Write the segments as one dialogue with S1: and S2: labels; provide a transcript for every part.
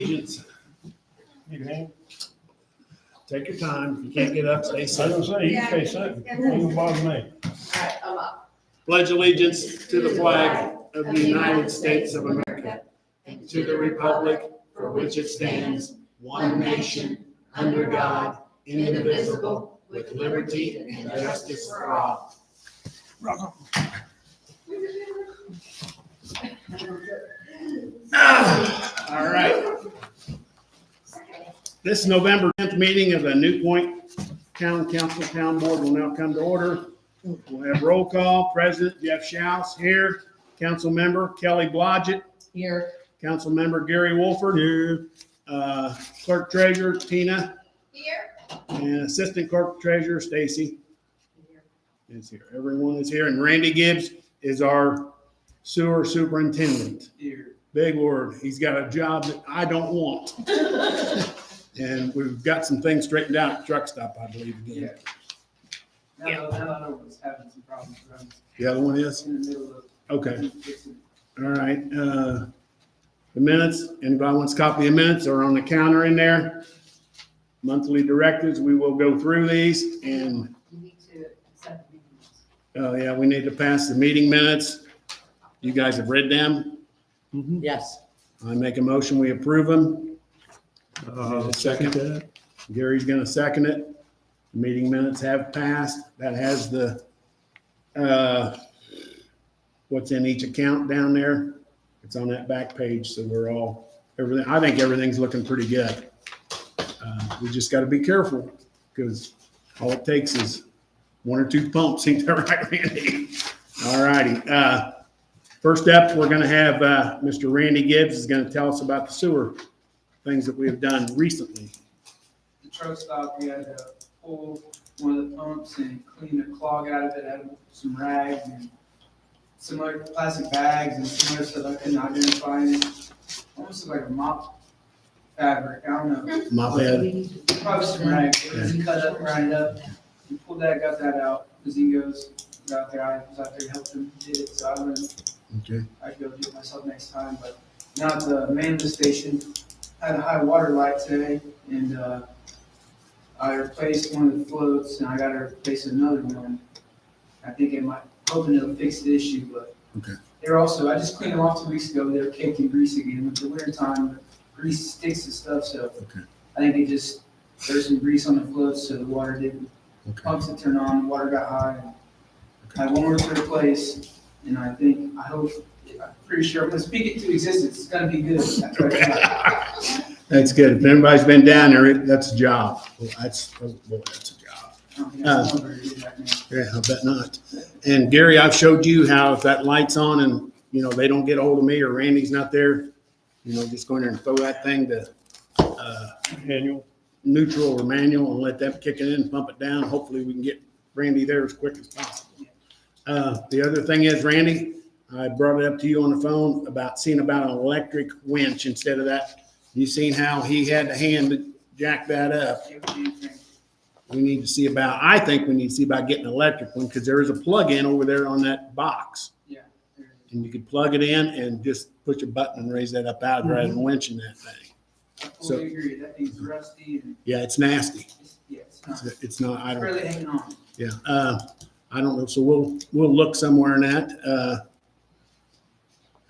S1: Allegiance.
S2: You can.
S1: Take your time. If you can't get up, stay
S2: I was
S1: seated.
S2: gonna say, you can stay sitting. Don't bother me.
S3: Alright, I'm up.
S1: Pledge allegiance to the flag of the United States of America, and to the republic for which it stands, one nation, under God, indivisible, with liberty and justice for all. All right. This November 10th meeting of the New Point Town Council Town Board will now come to order. We'll have roll call. President Jeff Schaus here. Council member Kelly Blodgett.
S3: Here.
S1: Council member Gary Wolford. Here. Clerk treasurer Tina.
S3: Here.
S1: And assistant clerk treasurer Stacy is here. Everyone is here. And Randy Gibbs is our sewer superintendent.
S4: Here.
S1: Big word. He's got a job that I don't want. And we've got some things straightened out at the truck stop, I believe. Again.
S4: Now that I was having some problems around
S1: The other one is?
S4: in the middle of
S1: Okay.
S4: fixing.
S1: All right. The minutes, anybody wants a copy of minutes are on the counter in there. Monthly directives, we will go through these and,
S3: You need to accept the meetings.
S1: oh yeah, we need to pass the meeting minutes. You guys have read them.
S3: Yes.
S1: I make a motion, we approve them.
S2: Second that.
S1: Gary's gonna second it. The meeting minutes have passed. That has the, what's in each account down there. It's on that back page, so we're all, everything, I think everything's looking pretty good. We just gotta be careful, because all it takes is one or two pumps, ain't that right, Randy? All righty, first up, we're gonna have, Mr. Randy Gibbs is gonna tell us about the sewer things that we have done recently.
S4: The truck stop, we had to pull one of the pumps and clean the clog out of it, add some rags and some other plastic bags and some other stuff I couldn't identify. And it almost looked like a mop fabric, I don't know.
S1: My bad.
S4: Probably some rags, it was cut up, grinded up. We pulled that, got that out. Zingos was out there, I was out there helping him did it, so I learned
S1: Okay.
S4: I could go do it myself next time, but now at the main lift station, I had a high water light today, and I replaced one of the floats, and I gotta replace another one. I think it might, hoping it'll fix the issue, but
S1: Okay.
S4: they're also, I just cleaned them off 2 weeks ago, they're caked in grease again. With the winter time, grease sticks and stuff, so
S1: Okay.
S4: I think they just, there's some grease on the floats, so the water didn't,
S1: Okay.
S4: pumps didn't turn on, the water got high. And I have one more to replace, and I think, I hope, I'm pretty sure, I'm gonna speak it to existence, it's gonna be good. That's right.
S1: That's good. If anybody's been down there, that's a job. Well, that's a job.
S4: I don't think that's the number it is right now.
S1: Yeah, I bet not. And Gary, I've showed you how if that light's on and, you know, they don't get a hold of me or Randy's not there, you know, just go in there and throw that thing to,
S2: Annual.
S1: neutral or manual and let them kick it in, pump it down. Hopefully we can get Randy there as quick as possible. The other thing is, Randy, I brought it up to you on the phone about seeing about an electric winch instead of that. You seen how he had to hand to jack that up.
S4: What do you think?
S1: We need to see about, I think we need to see about getting an electric one because there is a plug-in over there on that box.
S4: Yeah. there it is.
S1: And you could plug it in and just push a button and raise that up out rather than winching that thing.
S4: I fully agree, that thing's rusty and
S1: Yeah, it's nasty.
S4: it's not,
S1: It's not, I don't,
S4: barely hanging on.
S1: yeah. I don't know. So we'll look somewhere in that.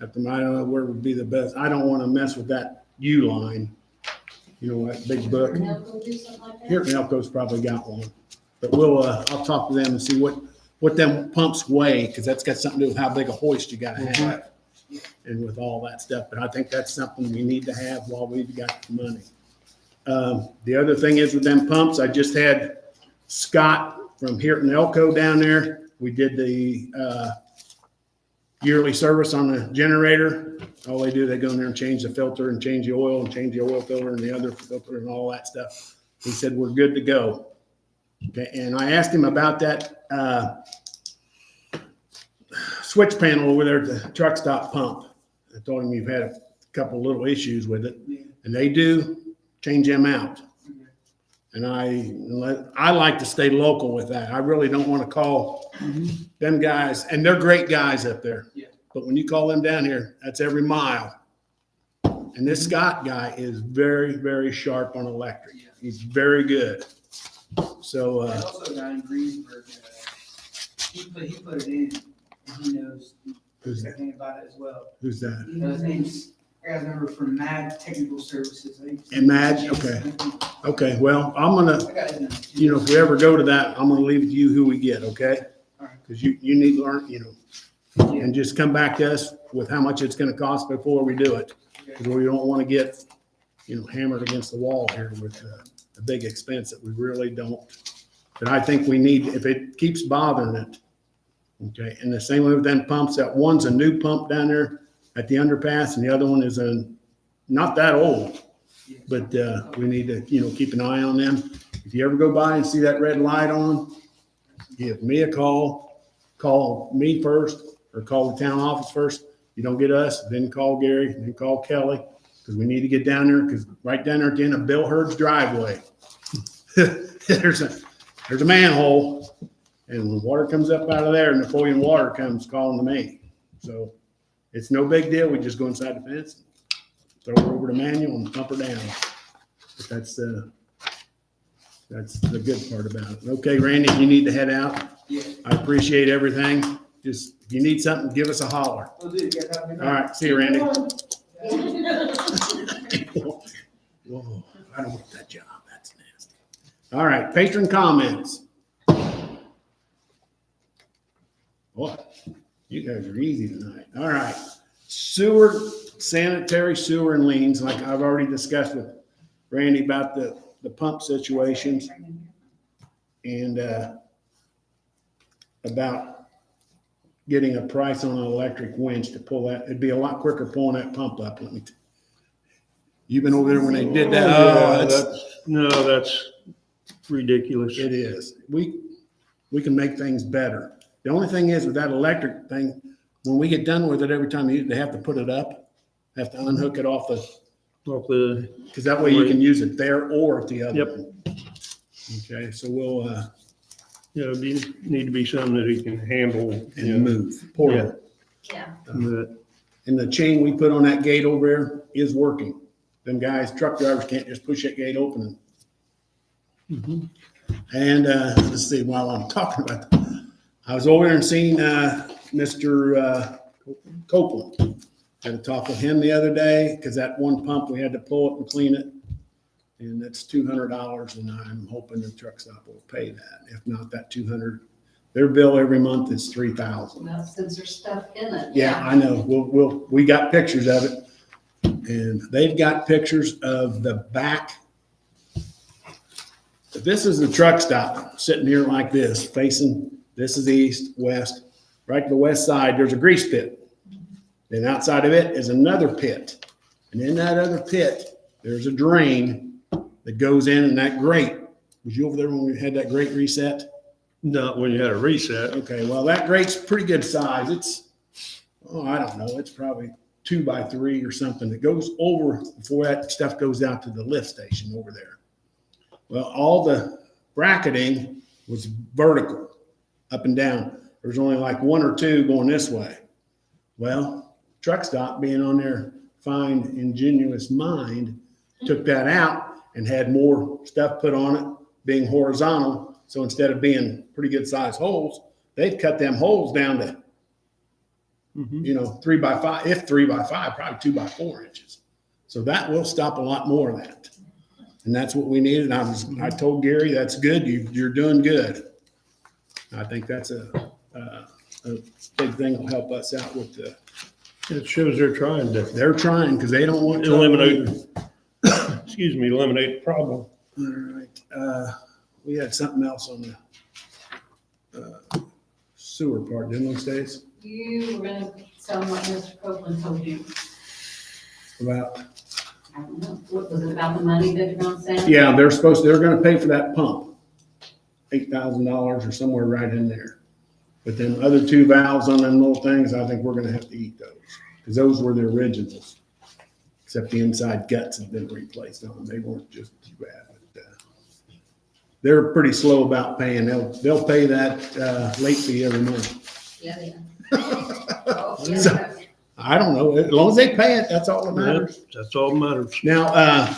S1: I don't know where would be the best. I don't want to mess with that U line. You know, that big book.
S3: Now go do something like that?
S1: Here, Elco's probably got one. But I'll talk to them and see what them pumps weigh, because that's got something to do with how big a hoist you gotta have. And with all that stuff, but I think that's something we need to have while we've got the money. The other thing is with them pumps, I just had Scott from here in Elko down there. We did the, yearly service on the generator. All they do, they go in there and change the filter and change the oil and change the oil filter and the other filter and all that stuff. He said, we're good to go. Okay, and I asked him about that switch panel over there at the truck stop pump. I told him you've had a couple little issues with it,
S4: Yeah.
S1: and they do change them out.
S4: Okay.
S1: And I like to stay local with that. I really don't want to call them guys, and they're great guys up there.
S4: Yeah.
S1: But when you call them down here, that's every mile. And this Scott guy is very, very sharp on electric. He's very good. So,
S4: There's also a guy in Greensburg, he put it in, and he knows
S1: who's that?
S4: everything about it as well.
S1: Who's that?
S4: His name's, I got his number from Mad Technical Services. I think.
S1: And Mad, okay. Okay, well, I'm gonna,
S4: I got his number.
S1: you know, if we ever go to that, I'm gonna leave it to you who we get, okay?
S4: All right.
S1: Because you need to learn, you know, and just come back to us with how much it's gonna cost before we do it. Because we don't want to get, you know, hammered against the wall here with a big expense that we really don't. But I think we need, if it keeps bothering it, okay, and the same way with them pumps, that one's a new pump down there at the underpass, and the other one is not that old, but we need to, you know, keep an eye on them. If you ever go by and see that red light on, give me a call me first, or call the town office first. You don't get us, then call Gary, then call Kelly, because we need to get down there, because right down there at the end of Bill Hurd's driveway, there's a manhole, and when water comes up out of there, Napoleon water comes calling to me. So it's no big deal. We just go inside the fence, throw her over to manual and pump her down. But that's the good part about it. Okay, Randy, you need to head out.
S4: Yeah.
S1: I appreciate everything. Just, if you need something, give us a holler.
S4: We'll do it. You guys have a good
S1: All
S4: night.
S1: right, see you, Randy. Whoa, I don't want that job. That's nasty. All right, patron comments. What? You guys are easy tonight. All right. Sanitary sewer and liens, like I've already discussed with Randy about the pump situations and about getting a price on an electric winch to pull that. It'd be a lot quicker pulling that pump up. Let me You've been over there when they did that.
S2: No, that's ridiculous.
S1: It is. We can make things better. The only thing is with that electric thing, when we get done with it, every time they have to put it up, have to unhook it off because that way you can use it there or at the other
S2: Yep.
S1: one. Okay, so we'll,
S2: Need to be something that he can handle.
S1: and move, portable.
S3: Yeah.
S2: But
S1: And the chain we put on that gate over there is working. Them guys, truck drivers can't just push that gate open. And let's see, while I'm talking about that, I was over there and seen Mr. Copeland. Had a talk with him the other day, because that one pump, we had to pull it and clean it. And that's $200, and I'm hoping the truck stop will pay that. If not, that $200, their bill every month is $3,000.
S3: Well, since there's stuff in it.
S1: Yeah, I know. We got pictures of it. And they've got pictures of the back. This is the truck stop sitting here like this, facing, this is east, west. Right to the west side, there's a grease pit. Then outside of it is another pit. And in that other pit, there's a drain that goes in, and that grate. Was you over there when we had that grate reset?
S2: not when you had a reset.
S1: Okay, well, that grate's pretty good size. It's, I don't know, it's probably 2 by 3 or something that goes over before that stuff goes out to the lift station over there. Well, all the bracketing was vertical, up and down. There's only like 1 or 2 going this way. Well, truck stop being on their fine, ingenious mind, took that out and had more stuff put on it, being horizontal. So instead of being pretty good sized holes, they've cut them holes down to, 3 by 5, if 3 by 5, probably 2 by 4 inches. So that will stop a lot more of that. And that's what we needed. And I told Gary, that's good. You're doing good. I think that's a big thing will help us out with the,
S2: It shows they're trying to
S1: they're trying because they don't want to
S2: eliminate, eliminate the problem.
S1: All right. We had something else on the sewer part, didn't we, Stace?
S3: You were gonna tell them what Mr. Copeland told you.
S1: About,
S3: I don't know, what was it about the money that you're gonna send?
S1: yeah, they're gonna pay for that pump, $8,000 or somewhere right in there. But then other 2 valves on them little things, I think we're gonna have to eat those, because those were the originals. Except the inside guts have been replaced on them. They weren't just too bad. But, they're pretty slow about paying. They'll pay that late fee every month.
S3: Yeah, yeah. Oh, yeah,
S1: So-
S3: yeah.
S1: I don't know. As long as they pay it, that's all that matters.
S2: That's all that matters.
S1: Now,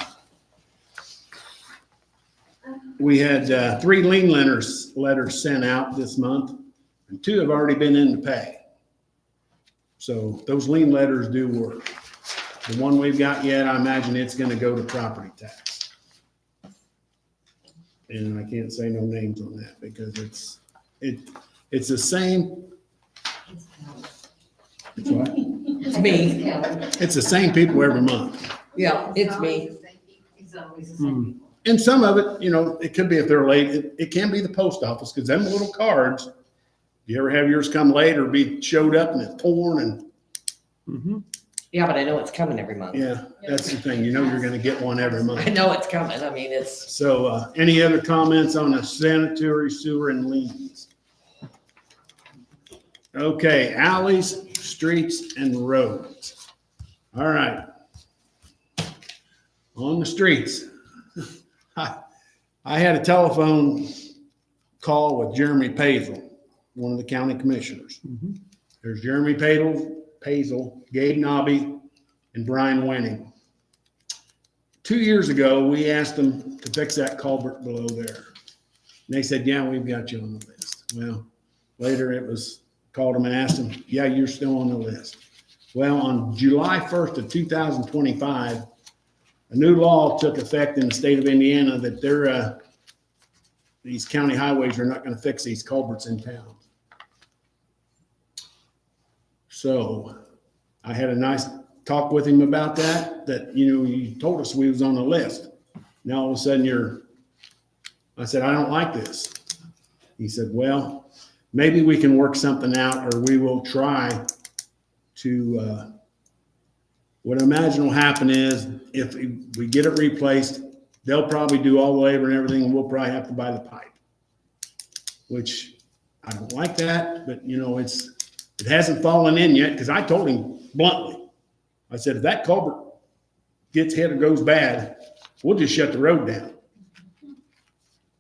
S1: we had 3 lien letters sent out this month, and 2 have already been in to pay. So those lien letters do work. The one we've got yet, I imagine it's gonna go to property tax. And I can't say no names on that because it's the same. It's what?
S5: It's me.
S1: It's the same people every month.
S5: Yeah, it's me.
S3: It's always the same people.
S1: And some of it, it could be if they're late, it can be the post office, because them little cards, you ever have yours come late or be showed up and it's torn and,
S2: Mhm.
S5: Yeah, but I know it's coming every month.
S1: yeah, that's the thing, you're gonna get one every
S5: I
S1: month.
S5: know it's coming. I mean, it's,
S1: So, any other comments on the sanitary sewer and liens? Okay, alleys, streets, and roads. All right. On the streets. I had a telephone call with Jeremy Pazel, one of the county commissioners.
S2: Mhm.
S1: There's Jeremy Pazel, Gabe Nobby, and Brian Wenning. 2 years ago, we asked them to fix that culvert below there. And they said, yeah, we've got you on the list. Well, later it was, called them and asked them, yeah, you're still on the list. Well, on July 1st of 2025, a new law took effect in the state of Indiana that these county highways are not gonna fix these culverts in town. So I had a nice talk with him about that, you told us we was on the list. Now all of a sudden I said, I don't like this. He said, well, maybe we can work something out, or we will try to, what I imagine will happen is if we get it replaced, they'll probably do all the labor and everything, and we'll probably have to buy the pipe. Which I don't like that, but it hasn't fallen in yet, because I told him bluntly, I said, if that culvert gets hit or goes bad, we'll just shut the road down.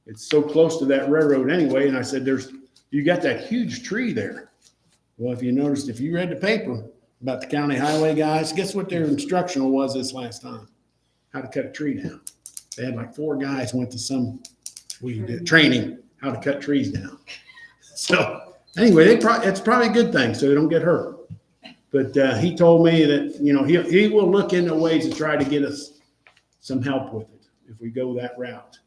S1: It's so close to that railroad anyway, and I said, you got that huge tree there. Well, if you read the paper about the county highway guys, guess what their instructional was this last time? How to cut a tree down. They had like 4 guys went to some training, how to cut trees down. So anyway, it's probably a good thing, so they don't get hurt. But he told me that, he will look into ways to try to get us some help with it if we go that route.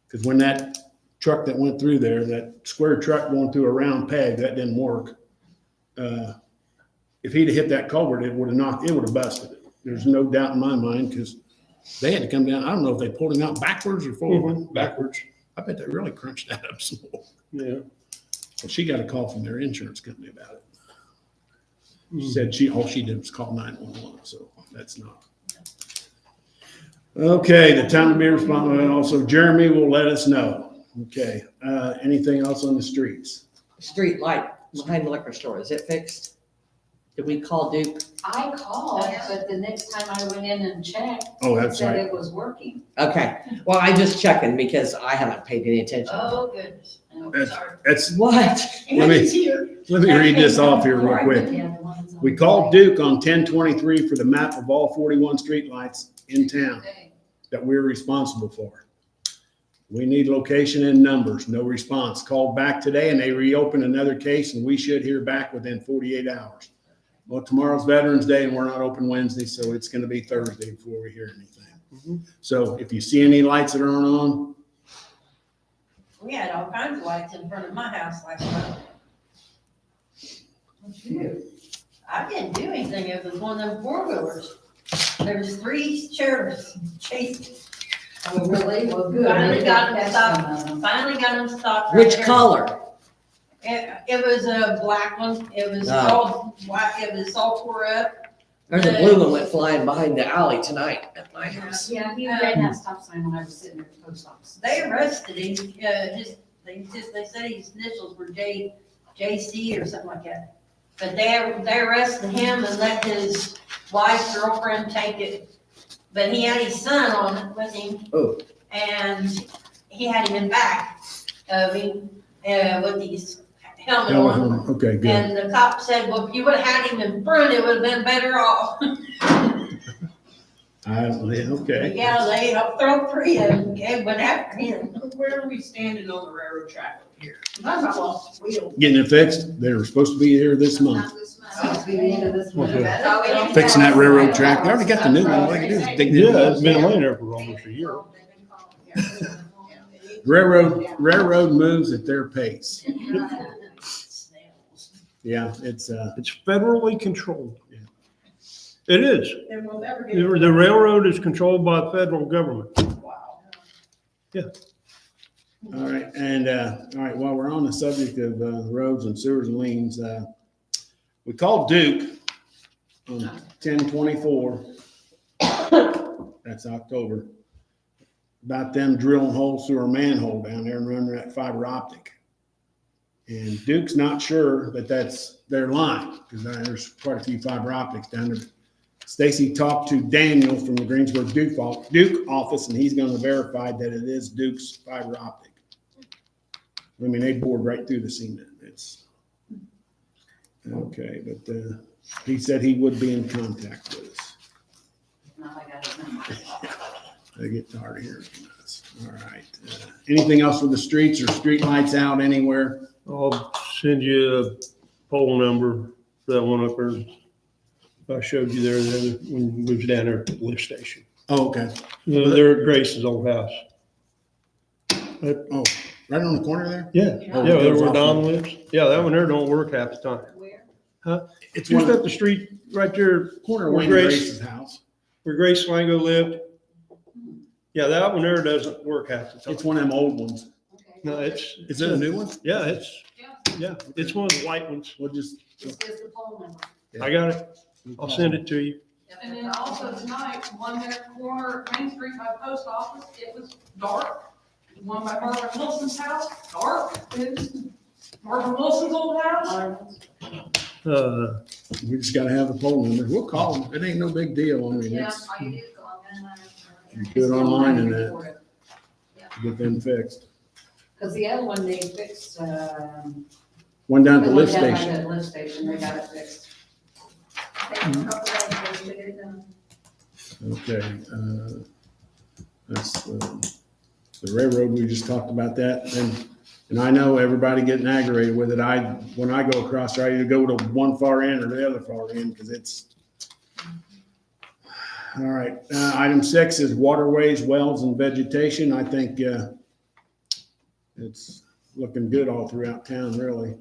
S1: Because when that truck that went through there, that square truck going through a round peg, that didn't work. If he'd have hit that culvert, it would have busted it. There's no doubt in my mind, because they had to come down. I don't know if they pulled him out backwards or forward.
S2: Mhm.
S1: Backwards. I bet they really crunched that up some more.
S2: Yeah.
S1: Well, she got a call from their insurance company about it. She
S2: Mhm.
S1: said all she did was call 911, so that's not. Okay, the town will be responsible, and also Jeremy will let us know. Okay, anything else on the streets?
S5: street light behind the liquor store, is it fixed? Did we call Duke?
S3: I called, but the next time I went in and checked,
S1: Oh,
S3: it
S1: that's
S3: said
S1: right.
S3: it was working.
S5: Okay, well, I just checking because I haven't paid any attention.
S3: Oh, goodness. No,
S1: That's-
S3: sorry.
S1: That's,
S5: What?
S1: let me read this off here real quick. We called Duke on 10/23 for the map of all 41 streetlights in town that we're responsible for. We need location and numbers, no response. Called back today and they reopened another case, and we should hear back within 48 hours. Well, tomorrow's Veterans Day and we're not open Wednesday, so it's gonna be Thursday before we hear anything. So if you see any lights that aren't on,
S6: We had all kinds of lights in front of my house last month. I didn't do anything, it was one of them four-wheelers. There was 3 sheriffs chasing.
S3: Oh, really? Well, good.
S6: Finally got them
S3: Catch
S6: stopped.
S3: some of them.
S6: Finally got them stopped. right
S5: Which
S6: there.
S5: color?
S6: It was a black one, it was
S5: Oh.
S6: all white, it was all tore up.
S5: There's a blue one went flying behind the alley tonight at my house.
S3: Yeah, he read that stop sign when I was sitting at the post office.
S6: They arrested him, they said his initials were JC or something like that. But they arrested him and let his wife's girlfriend take it. But he had his son on it with him.
S5: Oh.
S6: And he had him in back of him, with these helmet on.
S1: Okay, good.
S6: And the cop said, well, if you would've had him in front, it would've been better off.
S1: Okay.
S6: Yeah, they up throw three and went after him.
S7: Where are we standing on the railroad track up here?
S6: That's a lost wheel.
S1: Getting it fixed. They were supposed to be here this month.
S7: Not this month.
S3: Supposed to be the end of this month.
S2: Okay.
S6: So we don't
S1: Fixing that
S6: have-
S1: railroad track. They already got the new one. All they can do is dig the
S2: Yeah,
S1: new
S2: it's been laying there for almost a year.
S1: Railroad moves at their pace. Yeah, it's,
S2: It's federally controlled.
S1: Yeah.
S2: It is.
S7: And we'll never get.
S2: The railroad is controlled by the federal government.
S7: Wow.
S1: all right. And, all right, while we're on the subject of, roads and sewers and liens, we called Duke on 10/24. That's October. About them drilling holes through our manhole down there and running that fiber optic. And Duke's not sure that that's their line, because there's quite a few fiber optics down there. Stacy talked to Daniel from the Greensburg Duke office, and he's gonna verify that it is Duke's fiber optic. I mean, they bored right through the cement. It's, okay, but, he said he would be in contact with us.
S3: Now I got his number.
S1: I get tired of hearing from us. All right. Anything else with the streets or street lights out anywhere?
S2: I'll send you a poll number for that one up there. I showed you there the other, when we was down there at the lift station.
S1: Oh, okay.
S2: They're at Grace's old house.
S1: Oh, right on the corner there?
S2: Yeah,
S1: Oh,
S2: yeah,
S1: that was
S2: where
S1: off
S2: Don
S1: the-
S2: lives. Yeah, that one there don't work half the time.
S7: Where?
S1: It's one
S2: Just
S1: of
S2: up the street, right there,
S1: the corner of
S2: where
S1: Wayne
S2: Grace-
S1: Grace's house.
S2: where Grace Slango lived. Yeah, that one there doesn't work half the time.
S1: It's one of them old ones.
S2: No, it's.
S1: Is it a new one?
S2: Yeah, it's one of the white ones.
S1: We'll just,
S3: Just as the phone number.
S2: I got it. I'll send it to you.
S7: And then also tonight, one there at the corner of Main Street by the post office, it was dark. One by Marvin Wilson's house, dark. It was Marvin Wilson's old house.
S1: we just gotta have the poll number. We'll call them. It ain't no big deal. I mean,
S7: Yeah,
S1: it's,
S7: all you do is go online.
S1: you do it online and that, get them fixed.
S3: Because the other one they fixed,
S1: One down at the
S3: the one
S1: lift
S3: down by
S1: station.
S3: the lift station, they got it fixed.
S1: Okay, that's, the railroad, we just talked about that, and I know everybody getting aggravated with it. When I go across, I either go to one far end or the other far end, because it's. All right, item 6 is waterways, wells, and vegetation. I think, it's looking good all throughout town, really.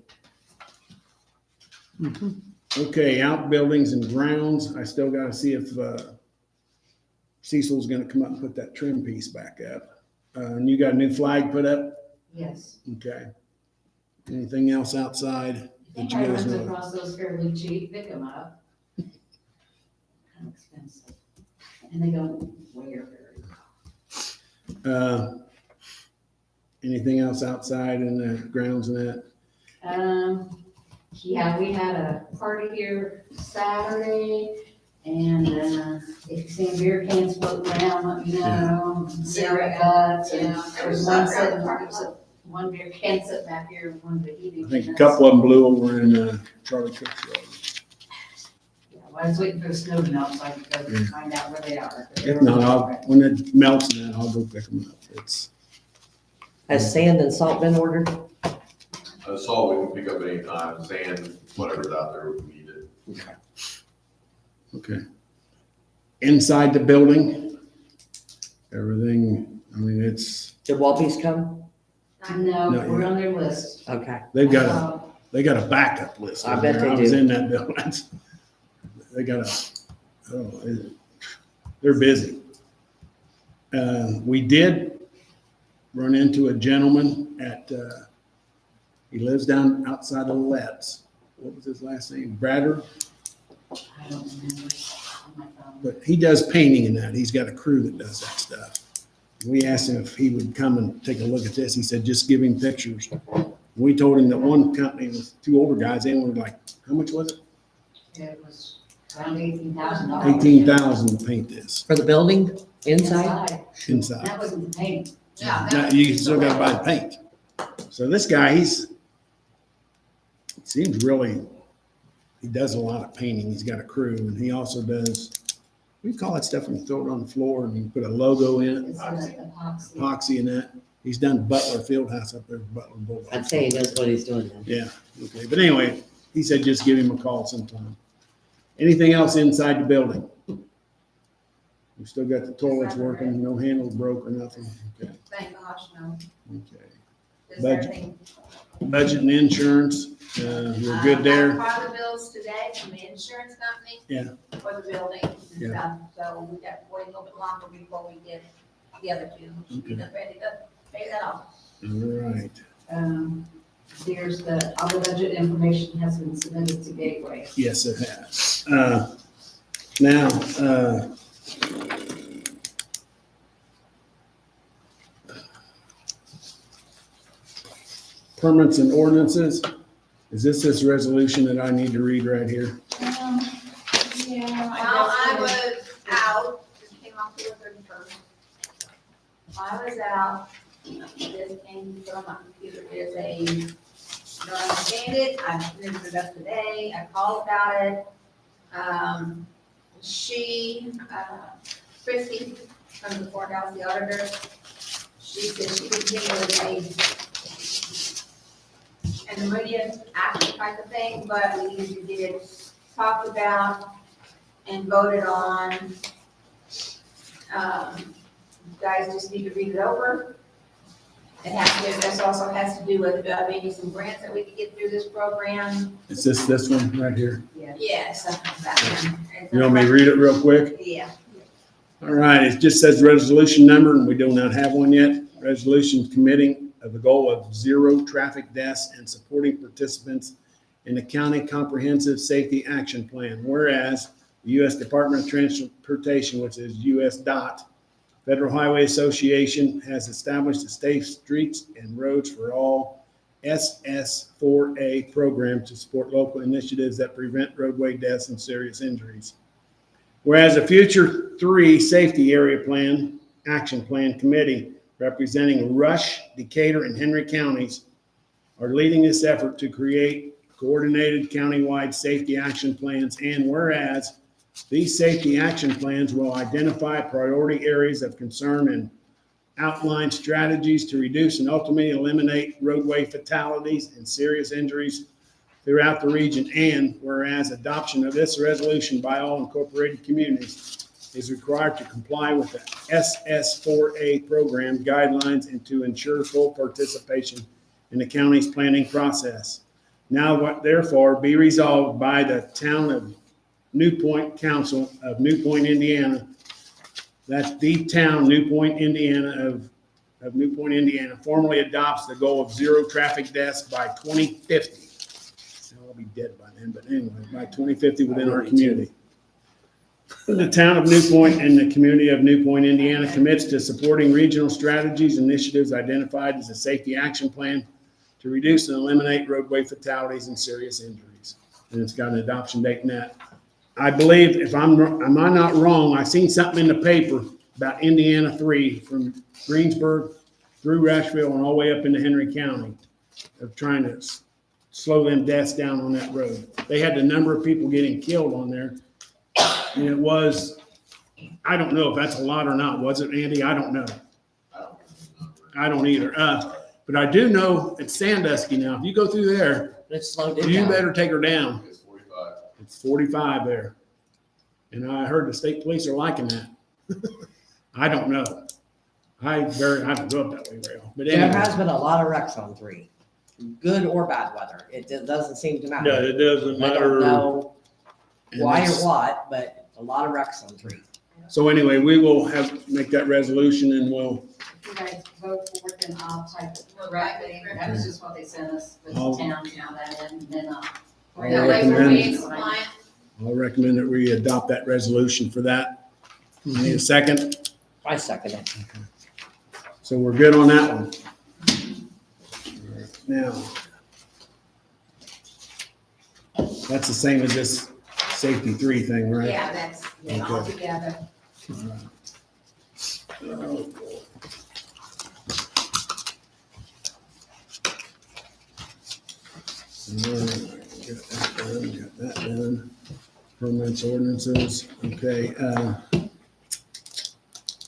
S1: Okay, outbuildings and grounds, I still gotta see if, Cecil's gonna come up and put that trim piece back up. And you got a new flag put up?
S3: Yes.
S1: Okay. Anything else outside
S3: I
S1: that
S3: think
S1: you
S3: I
S1: guys
S3: runs
S1: know?
S3: across those fairly cheap, pick them up. Kind of expensive. And they don't wear very well.
S1: Anything else outside in the grounds and that?
S3: Yeah, we had a party here Saturday, and, if you see beer cans floating around, let me know, cigarette butts, and there's one sitting, there's one beer can sitting back here, in one of the heating.
S1: I think a
S3: units.
S1: couple of them blew over in, Charlie Cook's yard.
S3: Yeah, well, I was waiting for the snow to melt, so I could go
S1: Yeah.
S3: find out where they are.
S1: If not, when it melts and that, I'll go pick them up. It's,
S5: Has sand and salt been ordered?
S8: Salt we can pick up anytime, sand, whatever's out there, we need it.
S1: okay. Inside the building, everything, I mean, it's,
S5: Did Walpies come?
S3: No,
S1: Not
S3: we're
S1: yet.
S3: on their list.
S5: Okay.
S1: they've got a backup list.
S5: I
S1: over
S5: bet
S1: there.
S5: they
S1: I was
S5: do.
S1: in that building. They got they're busy. We did run into a gentleman at, he lives down outside of Letts. What was his last name? Bradder?
S3: I don't remember on my phone.
S1: But he does painting and that. He's got a crew that does that stuff. We asked him if he would come and take a look at this. He said, just give him pictures. We told him that one company with 2 older guys, they wanted like, how much was it?
S3: It was around $18,000.
S1: 18,000 to paint this
S5: For the building, inside?
S1: inside.
S3: That wasn't the paint.
S7: Yeah.
S1: Now, you still gotta buy the paint. So this guy, seems really, he does a lot of painting. He's got a crew, and he also does, what do you call that stuff when you throw it on the floor and you put a logo in it?
S3: It's an epoxy.
S1: Epoxy and that. He's done Butler Fieldhouse up there, Butler Boulevard.
S5: I'd say he knows what he's doing then.
S1: Yeah, okay, but anyway, he said just give him a call sometime. Anything else inside the building? We still got the toilets working, no handles broke or nothing, okay,
S6: Thank gosh, no.
S1: okay.
S6: Just
S1: Budget.
S6: everything.
S1: Budget and insurance, we're good there.
S9: I filed the bills today from the insurance company.
S1: Yeah.
S9: For the building
S1: Yeah.
S9: and stuff, so we got to wait a little bit longer before we get the other two. Should be ready to pay that off.
S1: All right,
S3: There's all the budget information has been submitted to Gateway.
S1: yes, it has. Now, permits and ordinances, is this resolution that I need to read right here?
S9: Well, I was out, just came off the 31st. I was out, this came from my computer, is a, don't understand it, I finished it up today, I called about it. Christie from the courthouse, the auditor, she said she could give an immediate action type of thing, but we need to get it talked about and voted on. You guys just need to read it over. It has to, this also has to do with maybe some grants that we could get through this program.
S1: Is this one right here?
S9: Yes, that one.
S1: You want me to read it real quick?
S9: Yeah.
S1: All right, it just says resolution number, and we do not have one yet. Resolution committing of the goal of 0 traffic deaths and supporting participants in the county comprehensive safety action plan. Whereas the U.S. Department of Transportation, which is US DOT, Federal Highway Association has established a safe streets and roads for all SS4A program to support local initiatives that prevent roadway deaths and serious injuries. Whereas a future 3 safety area plan, action plan committee representing Rush, Decatur, and Henry counties are leading this effort to create coordinated countywide safety action plans. And whereas these safety action plans will identify priority areas of concern and outline strategies to reduce and ultimately eliminate roadway fatalities and serious injuries throughout the region. And whereas adoption of this resolution by all incorporated communities is required to comply with the SS4A program guidelines and to ensure full participation in the county's planning process. Now, therefore, be resolved by the town of New Point Council of New Point, Indiana. That's the town, New Point, Indiana, of New Point, Indiana, formally adopts the goal of 0 traffic deaths by 2050. So I'll be dead by then, but anyway, by 2050 within our community. The town of New Point and the community of New Point, Indiana commits to supporting regional strategies and initiatives identified as a safety action plan to reduce and eliminate roadway fatalities and serious injuries. And it's got an adoption date in that. I believe, if am I not wrong, I seen something in the paper about Indiana 3 from Greensburg through Rushville and all the way up into Henry County of trying to slow them deaths down on that road. They had the number of people getting killed on there. And it was, I don't know if that's a lot or not. Was it, Andy? I don't know. I don't either. But I do know it's Sandusky now. If you go through there,
S5: Let's slow it
S1: you
S5: down.
S1: better take her down.
S8: It's 45.
S1: It's 45 there. And I heard the state police are liking that. I don't know. I don't go up that way very often. But
S5: There
S1: anyway,
S5: has been a lot of wrecks on 3, good or bad weather. It doesn't seem to matter.
S2: Yeah, it doesn't
S5: I don't
S2: matter.
S5: know
S1: and
S5: why or
S1: it's-
S5: what, but a lot of wrecks on 3.
S1: So anyway, we will make that resolution and we'll,
S3: If you guys vote for it, then I'll type it
S9: Right.
S3: correctly. That was just what they sent us, with the
S1: I'll-
S3: town, now that in, and then
S1: I'll
S9: That way we're
S1: recommend-
S9: being compliant.
S1: I'll recommend that we adopt that resolution for that. I need a second.
S5: I second it.
S1: So we're good on that one. Now, that's the same as this safety 3 thing, right?
S9: Yeah, that's,
S3: then all
S1: Okay.
S3: together.
S1: Oh, boy. Got that done, got that done. Permits, ordinances, okay.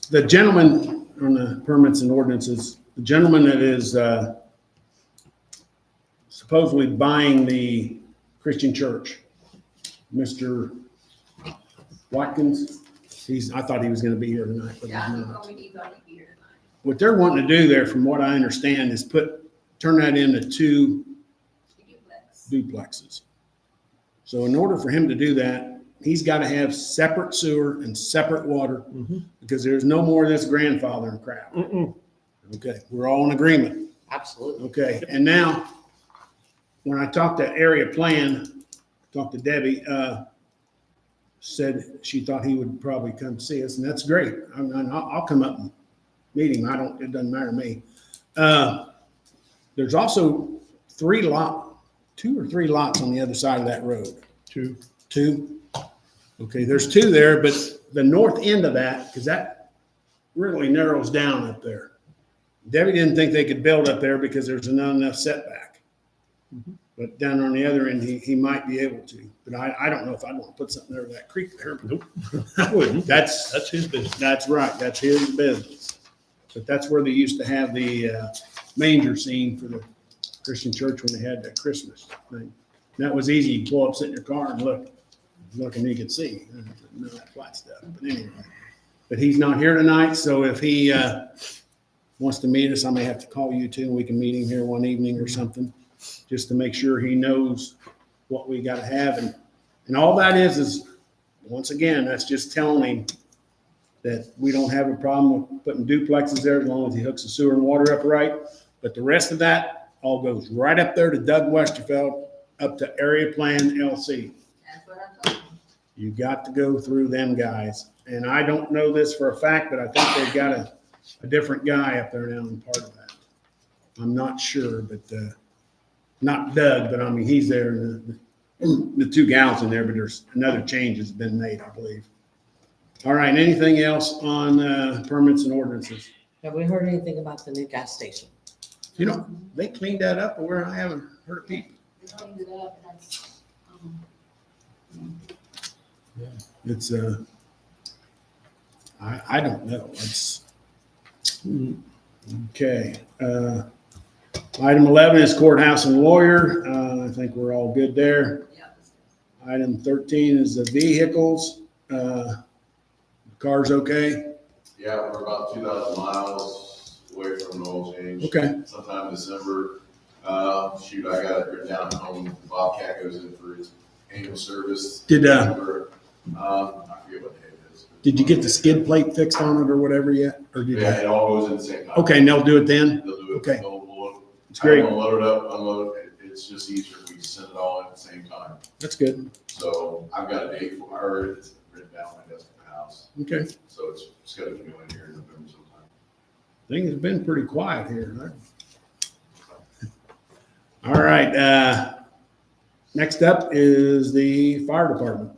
S1: The gentleman on the permits and ordinances, the gentleman that is supposedly buying the Christian church, Mr. Watkins, I thought he was gonna be here tonight, but he's
S9: Yeah, I'm
S1: not.
S9: going to be going here tonight.
S1: What they're wanting to do there, from what I understand, is turn that into 2
S9: Duplex.
S1: duplexes. So in order for him to do that, he's got to have separate sewer and separate water because there's no more of this grandfathering crap. Okay, we're all in agreement.
S5: Absolutely.
S1: Okay, and now, when I talked to area plan, talked to Debbie, said she thought he would probably come see us, and that's great. I'll come up and meet him. It doesn't matter to me. There's also 2 or 3 lots on the other side of that road.
S2: 2.
S1: 2? Okay, there's 2 there, but the north end of that, because that really narrows down up there. Debbie didn't think they could build up there because there's not enough setback. But down on the other end, he might be able to. But I don't know if I'd want to put something there with that creek there.
S2: Nope, I wouldn't.
S1: That's
S2: his business.
S1: That's right, that's his business. But that's where they used to have the manger scene for the Christian church when they had that Christmas thing. And that was easy, you pull up, sit in your car and look and you could see, none of that flat stuff, but anyway. But he's not here tonight, so if he wants to meet us, I may have to call you too, and we can meet him here one evening or something, just to make sure he knows what we gotta have, and all that is, once again, that's just telling him that we don't have a problem with putting duplexes there as long as he hooks the sewer and water up right. But the rest of that all goes right up there to Doug Westerfeld, up to Area Plan LC.
S9: That's what I told him.
S1: You got to go through them guys. And I don't know this for a fact, but I think they've got a different guy up there now in part of that. I'm not sure, but not Doug, but I mean, he's there. The 2 gals in there, but there's another change has been made, I believe. All right, anything else on permits and ordinances?
S5: Have we heard anything about the new gas station?
S1: You know, they cleaned that up where I haven't heard a peep.
S9: We cleaned it up, and that's,
S1: It's, I don't know. It's, okay. Item 11 is courthouse and lawyer. I think we're all good there.
S9: yeah.
S1: Item 13 is the vehicles. Car's okay?
S8: Yeah, we're about 2,000 miles away from an oil change.
S1: Okay.
S8: Sometime in December. Shoot, I got it written down at home. Bobcat goes in for his annual service.
S1: Did,
S8: I forget what day it is.
S1: Did you get the skid plate fixed on it or whatever yet? Or did
S8: Yeah,
S1: you?
S8: it all goes in the same time.
S1: Okay, and they'll do it then?
S8: They'll do it.
S1: Okay.
S8: They'll load.
S1: It's
S8: I
S1: great.
S8: don't load it up, unload it. It's just easier if we send it all in at the same time.
S1: That's good.
S8: So I've got a date for, I already it's written down on my desk at the house.
S1: Okay.
S8: So it's scheduled to go in here in November sometime.
S1: Things have been pretty quiet here. All right, next up is the fire department.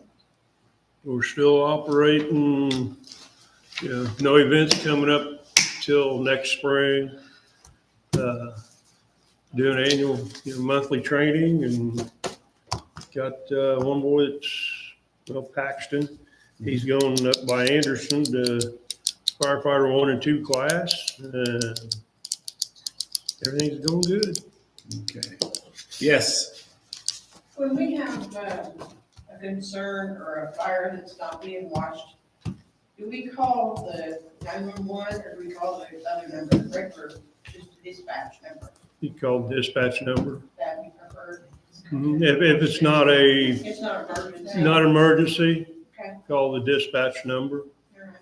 S2: We're still operating, no events coming up till next spring. Doing annual, monthly training and got one boy that's, Paxton. He's going up by Anderson to firefighter 1 and 2 class. Everything's going good.
S1: Okay. Yes.
S10: When we have a concern or a fire that's not being watched, do we call the 911 or do we call the other number, the regular, just the dispatch number?
S2: He called dispatch number.
S10: That we prefer?
S2: If it's not
S10: It's not emergency?
S2: not emergency,
S10: Okay,
S2: call the dispatch number.
S10: all right.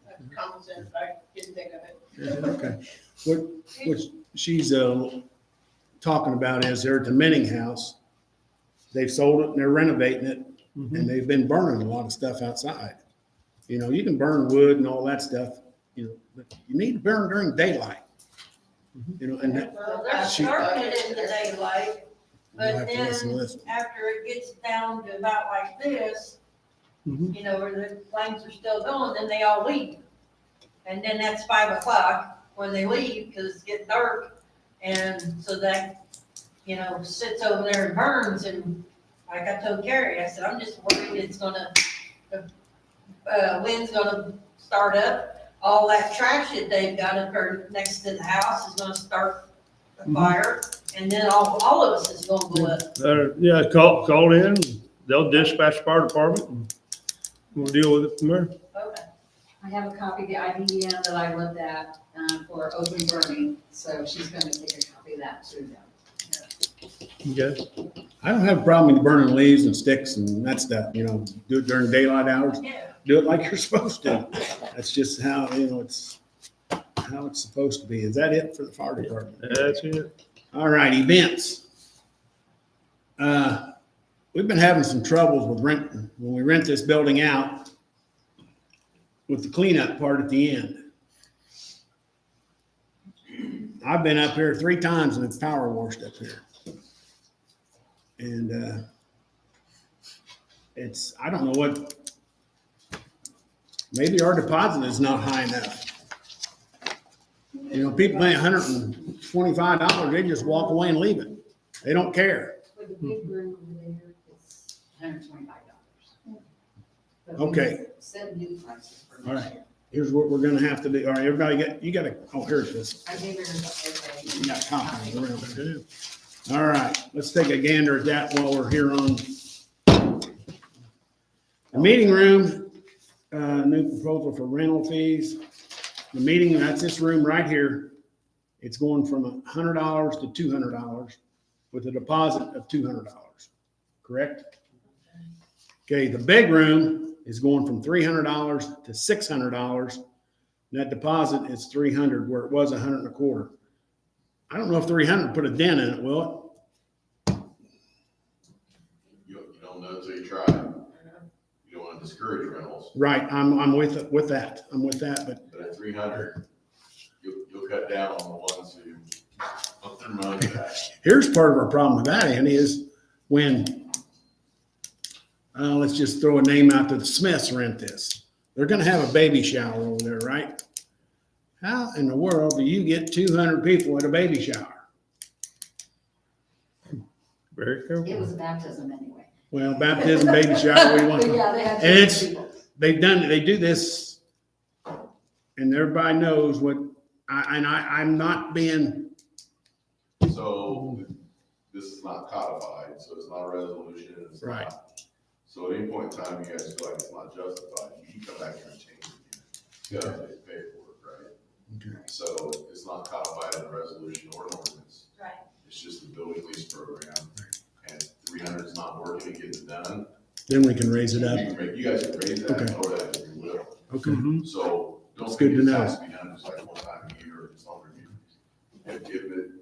S10: That's common sense, I didn't think of it.
S1: Okay. What she's talking about is they're at the Menning House. They've sold it and they're renovating it, and they've been burning a lot of stuff outside. You can burn wood and all that stuff, but you need to burn during daylight. And that,
S6: Well, they're
S1: She-
S6: starting it in the daylight,
S1: You'll have
S6: but
S1: to listen.
S6: then after it gets down to about like this,
S2: Mhm.
S6: where the flames are still going, then they all leave. And then that's 5 o'clock when they leave, because it's getting dark, and so that sits over there and burns, and like I told Carrie, I said, I'm just worried it's gonna, the wind's gonna start up, all that trash that they've got up there next to the house is gonna start a fire, and then all of us is gonna go up.
S2: Yeah, call in, they'll dispatch the fire department, and we'll deal with it from there.
S6: Okay.
S3: I have a copy of the IDEM that I looked at, for open burning, so she's gonna take a copy of that to them.
S2: Okay.
S1: I don't have a problem with burning leaves and sticks and that stuff, do it during daylight hours,
S6: Yeah.
S1: do it like you're supposed to. That's just how, it's how it's supposed to be. Is that it for the fire department?
S2: That's it.
S1: All right, events. We've been having some troubles with renting, when we rent this building out, with the cleanup part at the end. I've been up here 3 times and it's power washed up here. And I don't know what, maybe our deposit is not high enough. People pay $125, they just walk away and leave it. They don't care.
S3: For the big room over there, it's $125.
S1: Okay.
S3: Set new prices for
S1: All
S3: next
S1: right.
S3: year.
S1: Here's what we're gonna have to do. All right, everybody here it is.
S3: I gave her everything.
S1: You got copies around there. All right, let's take a gander at that while we're here on. The meeting room, new proposal for rental fees. The meeting, that's this room right here. It's going from $100 to $200 with a deposit of $200, correct? Okay, the big room is going from $300 to $600. And that deposit is $300 where it was $125. I don't know if 300 put a dent in it, will
S8: You don't know until you try. You don't want to discourage rentals,
S1: it? Right, I'm with that. I'm with that, but
S8: but at 300, you'll cut down on the ones who want their money back.
S1: here's part of our problem with that, Andy, is when, let's just throw a name out to the Smiths rent this. They're gonna have a baby shower over there, right? How in the world do you get 200 people at a baby shower?
S2: Very careful.
S3: It was a baptism anyway.
S1: Well, baptism, baby shower, we want.
S3: But yeah, they had
S1: And it's-
S3: 200 people.
S1: They do this, and everybody knows what, I'm not being,
S8: So this is not codified, so it's not a resolution, it's
S1: Right.
S8: not. So at any point in time, you guys feel like it's not justified, you can come back here and change it again. You gotta pay for it, right?
S1: Okay.
S8: So it's not codified in a resolution or an ordinance.
S6: Right.
S8: It's just a building lease program, and 300 is not working to get it done.
S1: then we can raise it up.
S8: You guys can raise that
S1: Okay.
S8: and lower that if you will.
S1: Okay,
S8: So don't
S1: It's
S8: think
S1: good to
S8: it
S1: know.
S8: has to be done just like one time a year or just on review. If you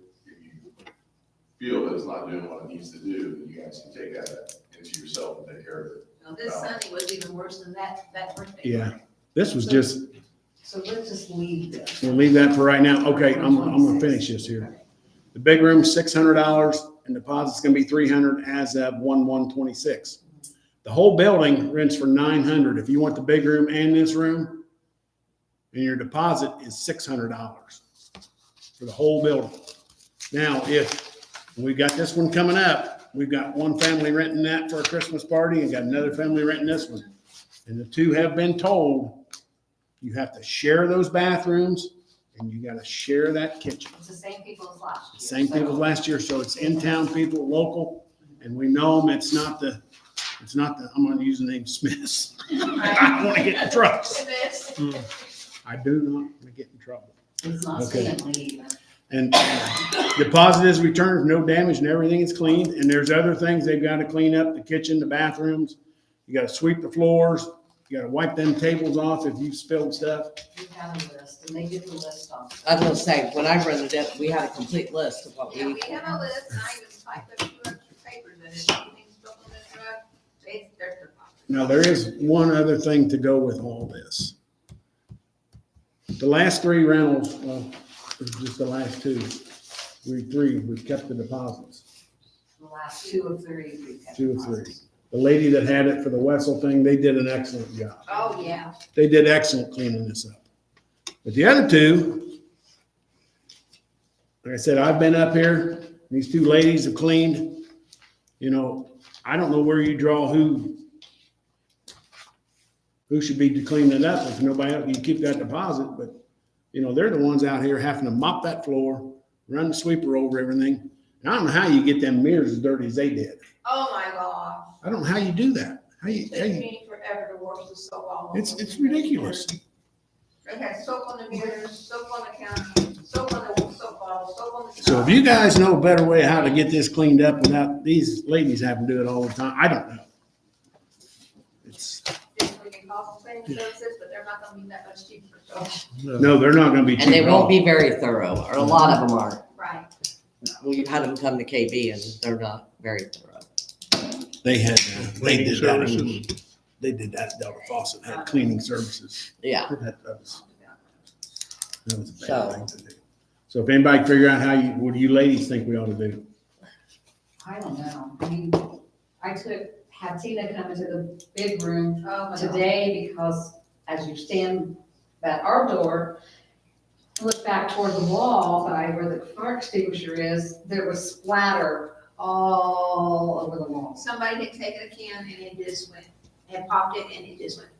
S8: feel that it's not doing what it needs to do, then you guys can take that into yourself and take care of it.
S3: Now, this Sunday was even worse than that birthday.
S1: Yeah. this was just,
S3: So let's just leave this.
S1: we'll leave that for right now. Okay, I'm gonna finish this here. The big room's $600 and deposit's gonna be $300 as of 1/1/26. The whole building rents for $900. If you want the big room and this room, and your deposit is $600 for the whole building. Now, we've got this one coming up, we've got one family renting that for a Christmas party and got another family renting this one. And the two have been told, you have to share those bathrooms and you gotta share that kitchen.
S3: It's the same people as last year.
S1: Same people as last year, so it's in-town people, local, and we know them, it's not the, I'm gonna use the name Smiths. I don't wanna get in trouble. I do not wanna get in trouble.
S3: It's not
S1: Okay.
S3: Stanley either.
S1: And deposit is returned, no damage, and everything is cleaned, and there's other things they've gotta clean up, the kitchen, the bathrooms. You gotta sweep the floors, you gotta wipe them tables off if you've spilled stuff.
S3: We have a list, and they did the list on.
S5: I was gonna say, when I rented it, we had a complete list of what
S9: Yeah,
S5: we.
S9: we have a list, and I even typed up 2 extra papers, and if anything's still in the truck, there's their box.
S1: Now, there is one other thing to go with all this. The last 3 rentals, well, it was just the last 2. We've kept the deposits,
S3: The last 2 of 3. we've had
S1: 2 of 3.
S3: deposits.
S1: The lady that had it for the Wessel thing, they did an excellent job.
S9: Oh, yeah.
S1: They did excellent cleaning this up. But the other 2, like I said, I've been up here These two ladies have cleaned, you know, I don't know where you draw who should be cleaning it up if nobody else, you keep that deposit, but, you know, they're the ones out here having to mop that floor, run the sweeper over everything. And I don't know how you get them mirrors as dirty as they did.
S9: Oh my gosh.
S1: I don't know how you do that. How
S9: It took me forever to wash the soap off.
S1: it's ridiculous.
S9: They had soap on the mirrors, soap on the counter, soap on the soap bottle, soap on the.
S1: So if you guys know a better way how to get this cleaned up without these ladies having to do it all the time, I don't know. It's,
S9: We can cost the same services, but they're not gonna be that much cheaper, so.
S1: no, they're not gonna be cheap
S5: And they
S1: at all.
S5: won't be very thorough, or a lot of them aren't.
S9: Right.
S5: We've had them come to KB and they're not very thorough.
S1: They had, they
S2: Cleaning
S1: did that.
S2: services.
S1: They did that. Delta Faucet had cleaning services.
S5: Yeah,
S1: That was a bad
S5: So-
S1: thing to do. So if anybody can figure out what do you ladies think we ought to do?
S3: I don't know. I mean, had Tina come into the big room
S9: Oh my God.
S3: today because as you stand at our door, look back toward the wall where the fire extinguisher is, there was splatter all over the wall.
S9: Somebody had taken a can and it just went, had popped it and it just went.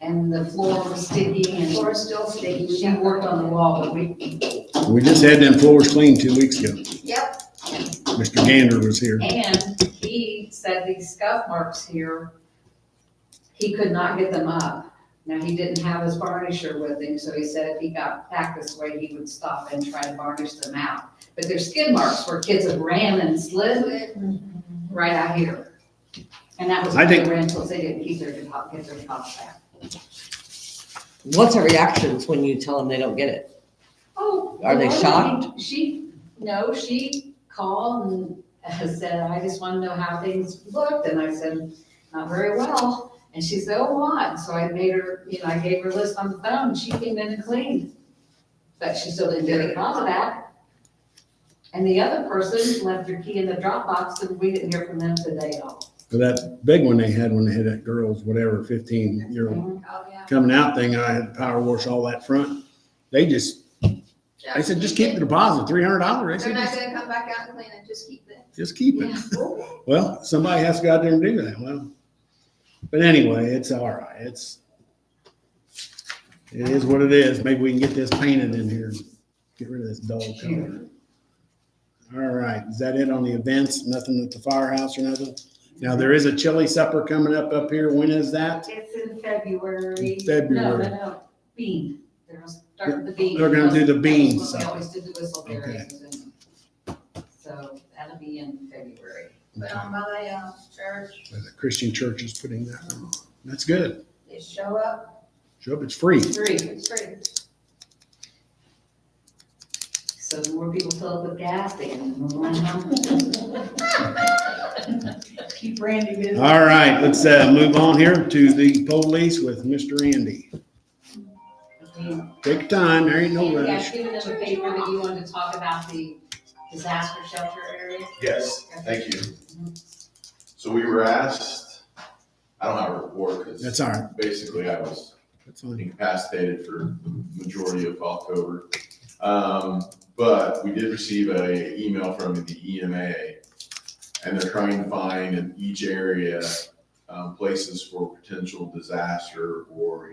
S3: And the floor was sticky and
S9: Floor is still sticky.
S3: she worked on the wall, but we,
S1: We just had them floors cleaned 2 weeks ago.
S9: Yep,
S1: Mr. Gander was here.
S3: and he said these scuff marks here, he could not get them up. Now, he didn't have his varnisher with him, so he said if he got back this way, he would stop and try to varnish them out. But they're skid marks where kids have ran and slid right out here. And that was
S1: I think-
S3: the rentals, they didn't keep their get their deposit back.
S5: what's her reactions when you tell them they don't get it?
S3: Oh.
S5: Are they
S3: well,
S5: shocked?
S3: She called and said, I just want to know how things looked, and I said, not very well. And she said, oh, what? So I made her, I gave her a list on the phone, and she came in and cleaned. But she still didn't get a deposit back. And the other person left her key in the drop box, and we didn't hear from them today at all.
S1: For that big one they had when they had that girl's, whatever, 15-year-old
S9: oh, yeah.
S1: coming out thing, I had to power wash all that front. I said, just keep the deposit, $300. I
S9: They're
S1: said,
S9: not gonna come back out and clean it, just keep it.
S1: just keep it. Well, somebody has to go out there and do that. Well, but anyway, it's all right. It is what it is. Maybe we can get this painted in here and get rid of this dull color. All right, is that it on the events? Nothing at the firehouse or nothing? Now, there is a chili supper coming up here. When is that?
S3: It's in February.
S1: February.
S3: No, bean. They're gonna start with the bean.
S1: They're gonna do the bean
S3: We
S1: supper.
S3: always did the whistleberries. So that'll be in February.
S9: But on my, church,
S1: The Christian church is putting that on. That's good.
S9: they show up,
S1: Sure, it's free.
S3: Three.
S9: it's free.
S3: So the more people fill up with gas, they can move on home.
S10: Keep Randy busy.
S1: All right, let's move on here to the police with Mr. Andy. Take your time, there ain't no
S3: And you
S1: rush.
S3: guys given them a paper that you wanted to talk about the disaster shelter area?
S8: Yes, thank you. So we were asked, I don't have a report, because
S1: That's all right.
S8: basically I was
S1: That's fine.
S8: incapacitated for the majority of October. But we did receive a email from the EMA, and they're trying to find in each area, places for potential disaster or,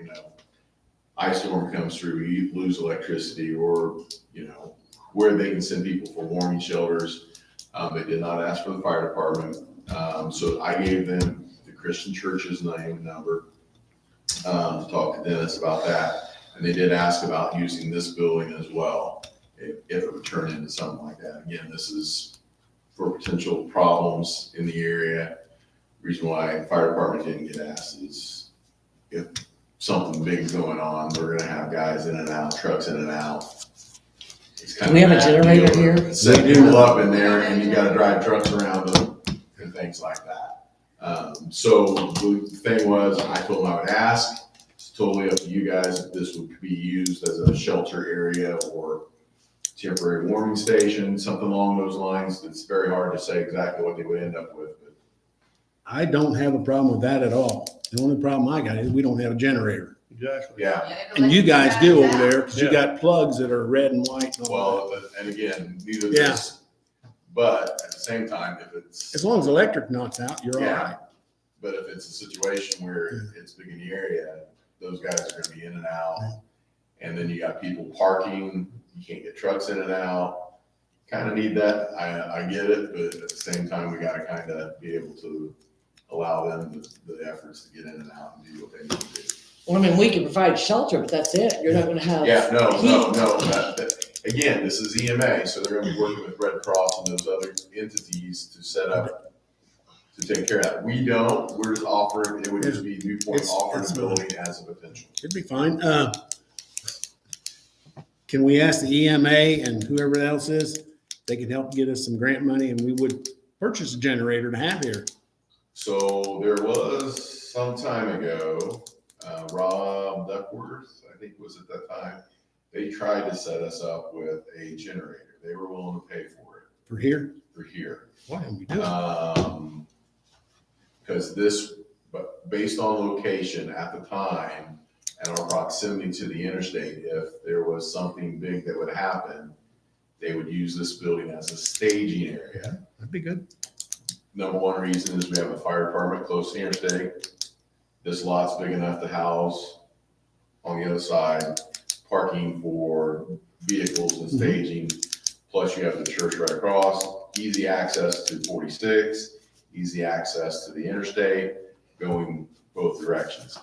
S8: ice storm comes through, you lose electricity, or, where they can send people for warming shelters. They did not ask for the fire department. So I gave them the Christian church's name and number, to talk to Dennis about that. And they did ask about using this building as well, if it would turn into something like that. Again, this is for potential problems in the area. Reason why fire department didn't get asked is if something big's going on, we're gonna have guys in and out, trucks in and out. It's kind
S5: Do we
S8: of
S5: have a
S8: bad
S5: generator
S8: deal.
S5: here?
S8: Set
S1: We do.
S8: people up in there and you gotta drive trucks around them and things like that. So the thing was, I told them I would ask. It's totally up to you guys if this would be used as a shelter area or temporary warming station, something along those lines. It's very hard to say exactly what they would end up with, but
S1: I don't have a problem with that at all. The only problem I got is we don't have a generator.
S2: Exactly.
S8: yeah.
S1: And you guys do over there, because you got plugs that are red and white and all
S8: Well, and again, neither
S1: Yeah.
S8: does But at the same time, if it's.
S1: As long as electric knocks out, you're all
S8: Yeah.
S1: right.
S8: But if it's a situation where it's big in the area, those guys are gonna be in and out. And then you got people parking, you can't get trucks in and out. Kind of need that, I get it, but at the same time, we gotta kind of be able to allow them the efforts to get in and out and do what they need to do.
S5: Well, I mean, we can provide shelter, but that's it. You're not gonna have.
S8: Yeah, no,
S5: heat.
S8: again, this is EMA, so they're gonna be working with Red Cross and those other entities to set up, to take care of that. We don't, we're just offering, it would just be Newport offering the building as a potential.
S1: It'd be fine. Can we ask the EMA and whoever else is, they could help get us some grant money and we would purchase a generator to have here?
S8: So there was some time ago, Rob Duckworth, I think was at that time, they tried to set us up with a generator. They were willing to pay for it
S1: For here?
S8: for here.
S1: Why don't we do it?
S8: Because this, but based on location at the time and our proximity to the interstate, if there was something big that would happen, they would use this building as a staging area.
S1: That'd be good.
S8: Number one reason is we have a fire department close to the interstate. This lot's big enough to house on the other side, parking for vehicles and staging. Plus you have the church right across, easy access to 46, easy access to the interstate, going both directions.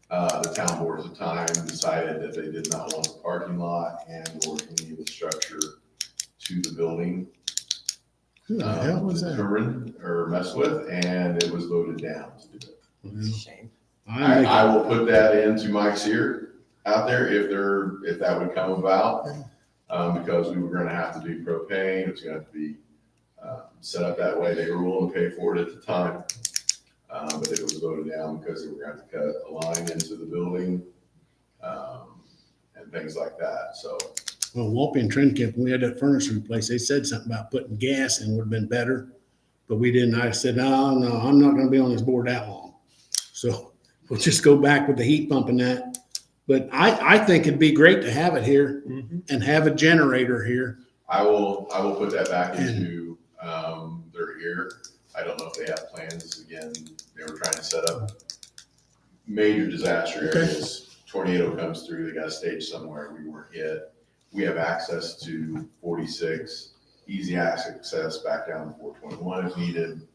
S8: The town board at the time decided that they did not want the parking lot and or any of the structure to the building.
S1: Who the hell was that?
S8: Determined or messed with, and it was voted down to do it.
S5: It's a shame.
S8: I will put that into Mike Sear out there if that would come about, because we were gonna have to do propane, it's gonna have to be, set up that way. They were willing to pay for it at the time. But it was voted down because they were gonna have to cut a line into the building, and things like that, so.
S1: Well, Walpy and Trinket, when we had that furnace replaced, they said something about putting gas in would have been better. But we didn't. I said, no, I'm not gonna be on this board that long. So we'll just go back with the heat pump and that. But I think it'd be great to have it here and have a generator here.
S8: I will put that back into, their ear. I don't know if they have plans. Again, they were trying to set up major disaster areas. Tornado comes through, they got a stage somewhere, we weren't hit. We have access to 46, easy access back down to 421 if needed.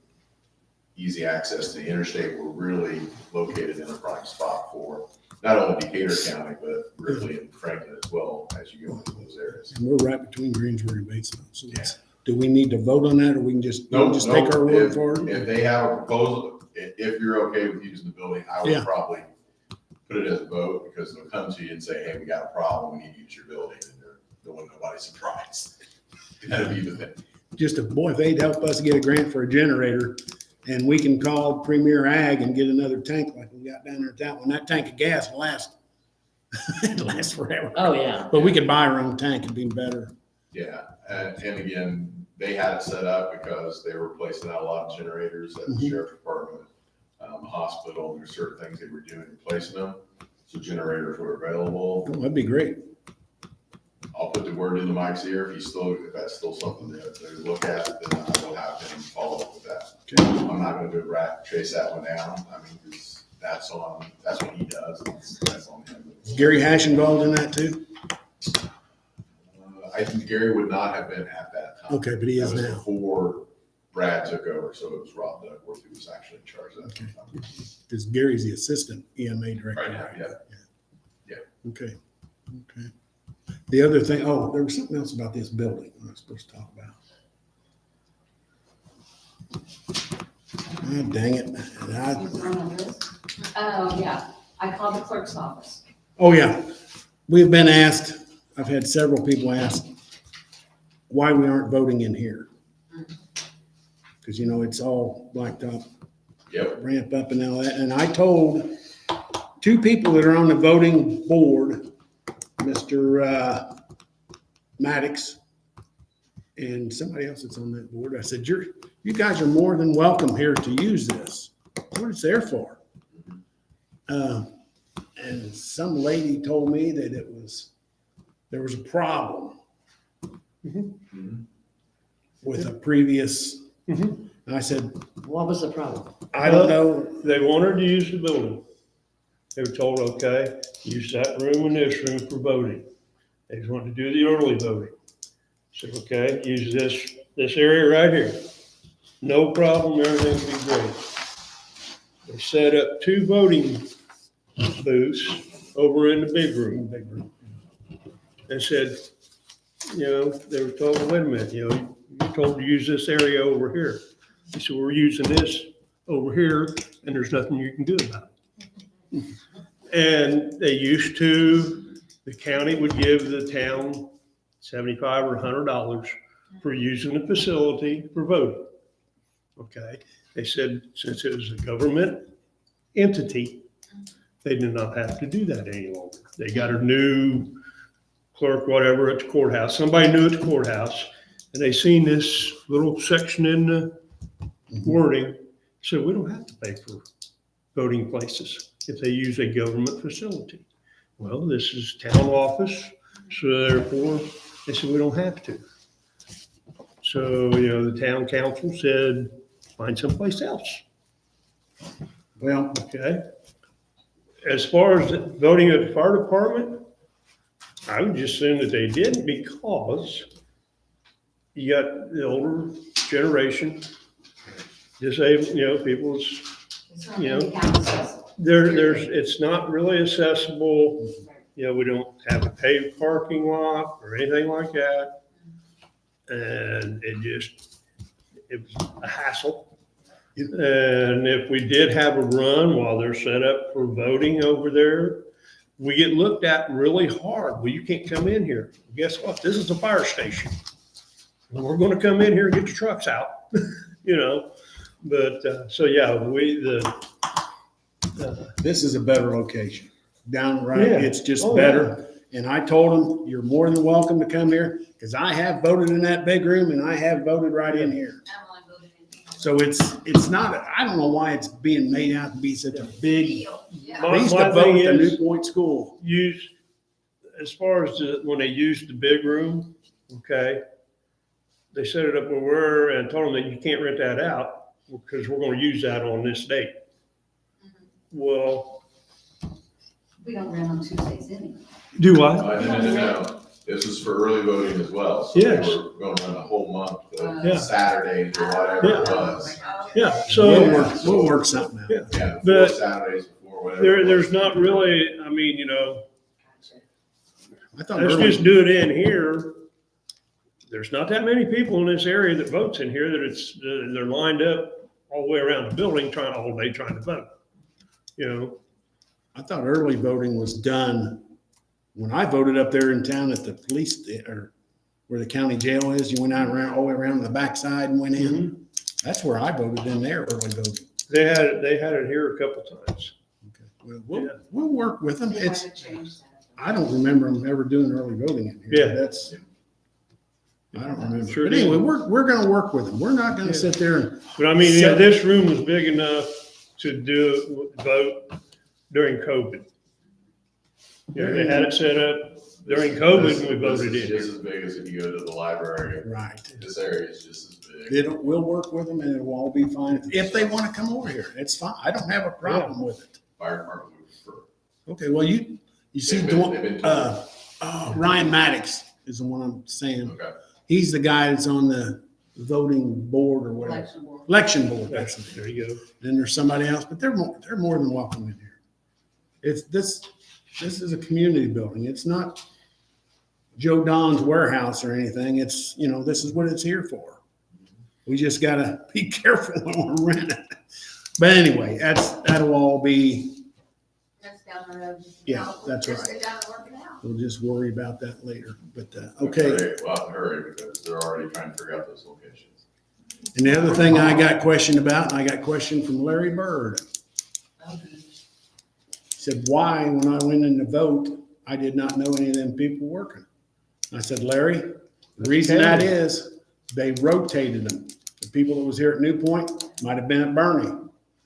S8: Easy access to the interstate. We're really located in a prime spot for not only Decatur County, but Ripley and Franklin as well as you go into those areas.
S1: And we're right between Greensburg and Batesville. So do we need to vote on that or we can just,
S8: Nope,
S1: just
S8: nope.
S1: take our word for it?
S8: If they have a proposal, if you're okay with using the building, I would
S1: Yeah.
S8: probably put it as a vote, because they'll come to you and say, hey, we got a problem, we need to use your building, and don't want nobody surprised. That'd be the thing.
S1: Just if they'd help us get a grant for a generator and we can call Premier Ag and get another tank like we got down there at that one. That tank of gas will last, it'll last forever.
S5: Oh, yeah.
S1: But we could buy our own tank, it'd be better.
S8: Yeah, and again, they had it set up because they were replacing out a lot of generators at the sheriff's department, hospital, and there's certain things they were doing, replacing them. So generators were available.
S1: Oh, that'd be great.
S8: I'll put the word into Mike's ear. If that's still something that they look at, then I will have him follow up with that.
S1: Okay.
S8: I'm not gonna do a rat, chase that one down. I mean, 'cause that's what he does. That's on him.
S1: Is Gary Hash involved in that too?
S8: I think Gary would not have been at that time.
S1: Okay, but he is
S8: That was
S1: now.
S8: before Brad took over, so it was Rob Duckworth who was actually in charge of that.
S1: Okay. Because Gary's the assistant EMA director.
S8: Right now, yeah.
S1: Okay, okay. The other thing, there was something else about this building I was supposed to talk about. Ah, dang it.
S3: Oh, yeah, I called the clerk's office.
S1: Oh, yeah. We've been asked, I've had several people ask why we aren't voting in here. Because, it's all blacktop,
S8: Yep.
S1: ramp up and all that. And I told two people that are on the voting board, Mr. Maddox and somebody else that's on that board. I said, you guys are more than welcome here to use this. That's what it's there for. And some lady told me that there was a problem. with a previous,
S2: Mhm.
S1: and I said,
S5: What was the problem?
S1: I don't know.
S2: They wanted to use the building. They were told, okay, use that room and this room for voting. They just wanted to do the early voting. Said, okay, use this area right here. No problem, everything will be great. They set up 2 voting booths over in the big room. And said, you know, they were told, wait a minute, you know, you're told to use this area over here. They said, we're using this over here and there's nothing you can do about it. And they used to, the county would give the town $75 or $100 for using the facility for voting. Okay, they said since it was a government entity, they did not have to do that any longer. They got a new clerk, whatever, at the courthouse. Somebody new at the courthouse, and they seen this little section in the wording, said we don't have to pay for voting places if they use a government facility. Well, this is town office, so therefore, they said we don't have to. So, you know, the town council said, find someplace else,
S1: Well,
S2: okay? As far as voting at the fire department, I would just assume that they didn't because you got the older generation, disabled, you know, people's,
S3: It's not
S2: you know,
S3: really accessible.
S2: it's not really accessible. You know, we don't have a paved parking lot or anything like that. And it was a hassle. And if we did have a run while they're set up for voting over there, we get looked at really hard. Well, you can't come in here. Guess what? This is a fire station. And we're gonna come in here and get your trucks out, you know? But, so yeah,
S1: this is a better location. Downright,
S2: Yeah.
S1: it's just
S2: Oh,
S1: better. And I told them, you're more than welcome to come here, because I have voted in that big room and I have voted right in here.
S9: I'm only voting in
S1: So it's not, I don't know why it's being made out to be such a big,
S9: deal. Yeah.
S1: they used to
S2: My
S1: vote
S2: thing
S1: at the
S2: is-
S1: New Point School.
S2: use, as far as when they used the big room, okay, they set it up where we're, and told them that you can't rent that out because we're gonna use that on this date. Well,
S3: We don't run on Tuesdays anyway.
S2: do I?
S8: No. This was for early voting as well. So
S2: Yes.
S8: we were going to run a whole month,
S2: Yeah.
S8: of Saturdays or whatever it was.
S2: Yeah,
S1: We'll
S2: so
S1: we'll work something out.
S2: Yeah.
S8: Yeah, 4
S2: But
S8: Saturdays before, whatever. it
S2: there's
S8: was.
S2: not really, I mean, you know,
S1: I thought
S2: let's
S1: early-
S2: just do it in here. There's not that many people in this area that votes in here that they're lined up all the way around the building all day trying to vote. You know,
S1: I thought early voting was done when I voted up there in town at the police, or where the county jail is. You went out around, all the way around the backside and went in. That's where I voted in there, early voting.
S2: they had it here a couple times.
S1: Okay.
S2: Yeah.
S1: We'll work with them.
S3: They
S1: It's,
S3: might have changed that.
S1: I don't remember them ever doing early voting in here.
S2: Yeah.
S1: That's, I don't remember.
S2: Sure
S1: But anyway,
S2: did.
S1: we're gonna work with them. We're not gonna
S2: Yeah.
S1: sit there and,
S2: But I mean, yeah,
S1: So-
S2: this room was big enough to vote during COVID. Yeah, they had it set up during COVID and we voted
S8: This is
S2: in.
S8: just as big as if you go to the library.
S1: right.
S8: This area is just as big.
S1: We'll work with them and it'll all be fine. If they wanna come over here, it's fine. I don't have a problem with it.
S8: Fire department would prefer.
S1: Okay, well, you see,
S8: They've
S1: the
S8: been-
S1: one,
S8: they've been told.
S1: Ryan Maddox is the one I'm saying.
S8: Okay.
S1: He's the guy that's on the voting board or whatever.
S3: Election board.
S1: Election board, that's the
S2: There
S1: name.
S2: you go.
S1: Then there's somebody else, but they're more than welcome in here. It's this is a community building. It's not Joe Don's warehouse or anything. It's, you know, this is what it's here for. We just gotta be careful when we're renting. But anyway, that'll all be,
S9: That's down the road.
S1: Yeah, that's
S9: Just
S1: right.
S9: go down and work it out.
S1: we'll just worry about that later. But,
S8: We'll
S1: okay.
S8: hurry because they're already trying to figure out those locations.
S1: And the other thing I got questioned about, and I got questioned from Larry Bird. Said, why, when I went in to vote, I did not know any of them people working? I said, Larry, the reason that is, they rotated them. The people that was here at New Point might have been at Bernie.